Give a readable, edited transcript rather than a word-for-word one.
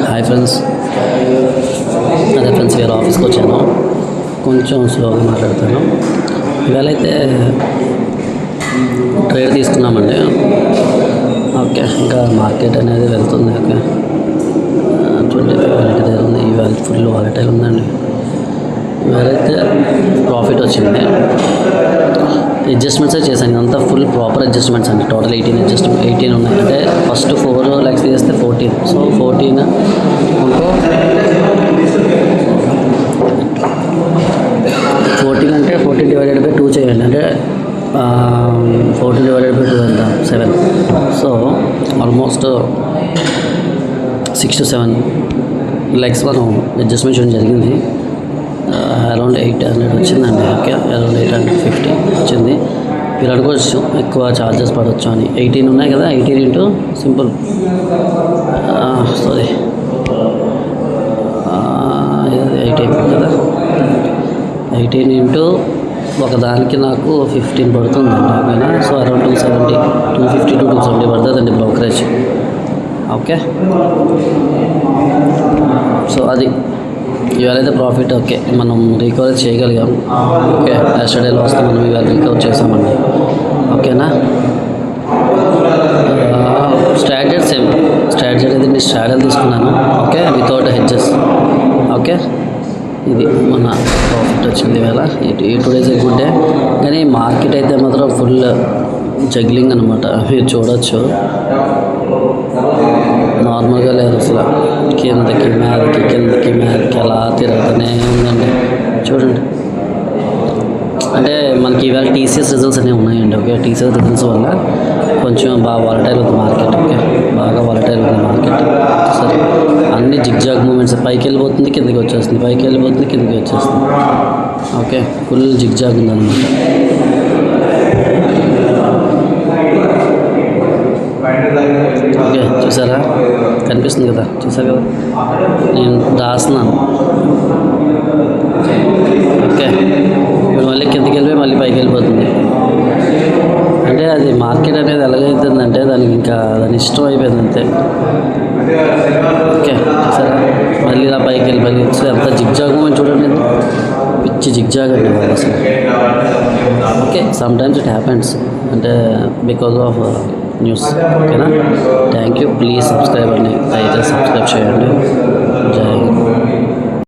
Hi friends, అదే friends వేరే ఆఫీస్కి వచ్చాను. కొంచెం స్లోగా మాట్లాడతాను. ఇవాళ అయితే ట్రేడ్ తీసుకున్నామండి. ఓకే, ఇంకా మార్కెట్ అనేది వెళ్తుంది. ఓకే, 25 దగ్గర ఉంది. ఇవాళ ఫుల్ వాలటైల్ ఉందండి. ఇవాళైతే ప్రాఫిట్ వచ్చింది. అడ్జస్ట్మెంట్సే చేశాను. ఇదంతా ఫుల్ ప్రాపర్ అడ్జస్ట్మెంట్స్ అండి. టోటల్ 18 ఉన్నాయి. అంటే ఫస్ట్ 4 lakhs చేస్తే 14, సో 14 ఇంకో 14 అంటే 14 divided by 2 చేయండి. అంటే 14 divided by 2 ఎంత 7. సో ఆల్మోస్ట్ 6 to 7 lakhs మనం అడ్జస్ట్మెంట్ చేయడం జరిగింది. అరౌండ్ 800 వచ్చిందండి. ఓకే, అరౌండ్ 850 వచ్చింది. మీరు అనుకోవచ్చు ఎక్కువ ఛార్జెస్ పడవచ్చు అని. 18 ఉన్నాయి కదా, 18 ఇంటూ సింపుల్ సారీ 18 కదా, 18 ఇంటూ ఒకదానికి నాకు 15 పడుతుందండి. ఓకేనా, సో అరౌండ్ 250 to 270 పడుతుందండి బ్రోకరేజ్. ఓకే, సో అది ఇవాళైతే ప్రాఫిట్. ఓకే, మనం రికవర్ చేయగలిగాం. ఓకే, ఎస్టర్డేలో వస్తే మనం ఇవాళ రికవర్ చేసామండి. ఓకేనా, స్ట్రాటజీ సేమ్. స్ట్రాటజీ అనేది నేను స్ట్రాటజీ తీసుకున్నాను. Okay, without hedges. ఓకే, ఇది మన ప్రాఫిట్ వచ్చింది ఇవాళ. ఈ 2 days గుడ్ డే. కానీ మార్కెట్ అయితే మాత్రం ఫుల్ జగ్లింగ్ అనమాట. మీరు చూడొచ్చు, నార్మల్గా లేదు అసలు. కిందకి మీదకి అలా తిరుగుతూనే ఉందండి. చూడండి, అంటే మనకి ఇవాళ టీసీఎస్ రిజల్ట్స్ అనేవి ఉన్నాయండి. ఓకే, టీసీఎస్ రిజల్ట్స్ వల్ల కొంచెం బాగా వాలటైల్ ఉంది మార్కెట్. ఓకే, బాగా వాలటైల్ ఉంది మార్కెట్. సరే, అన్ని జిగ్జాగ్ మూమెంట్స్. పైకి వెళ్ళిపోతుంది, కిందకి వచ్చేస్తుంది, పైకి వెళ్ళిపోతుంది, కిందకి వచ్చేస్తుంది. ఓకే, ఫుల్ జిగ్జాగ్ ఉందన్నమాట. ఓకే, చూసారా, కనిపిస్తుంది కదా, చూసారు కదా, నేను రాస్తున్నాను. ఓకే, ఇప్పుడు మళ్ళీ కిందకి వెళ్ళిపోయి మళ్ళీ పైకి వెళ్ళిపోతుంది. అంటే అది మార్కెట్ అనేది ఎలాగైతుందంటే దానికి ఇంకా దాని ఇష్టం అయిపోయింది అంతే. ఓకే, చూసారా, మళ్ళీ ఇలా పైకి వెళ్ళి మళ్ళీ ఎంత జిగ్జాగ్ అని చూడండి, పిచ్చి జిగ్జాగ్ అండి అసలు. Okay, some times it happens, అంటే బికాజ్ ఆఫ్ న్యూస్. ఓకేనా, థ్యాంక్ యూ. ప్లీజ్ సబ్స్క్రైబ్ అండి, దయచేసి సబ్స్క్రైబ్ చేయండి. జై హింద్.